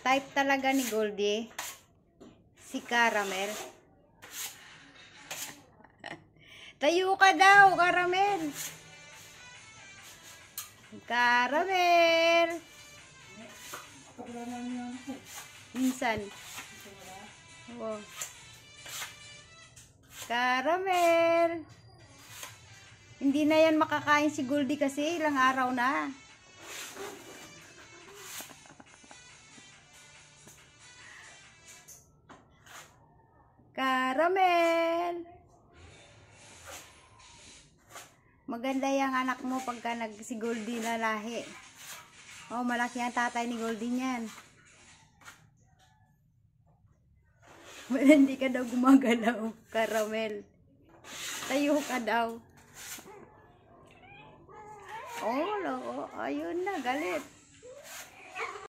Type talaga ni Goldie. Si Caramel. Tayo ka daw, Caramel. Caramel. Minsan. Oh. Caramel. Hindi na yan makakain si Goldie kasi ilang araw na. Caramel. Maganda yung anak mo pagka si Goldie na lahi. Oh, malaki ang tatay ni Goldie niyan. Hindi ka daw gumagalaw, Caramel. Tayo ka daw. Oh, ayun na, galit.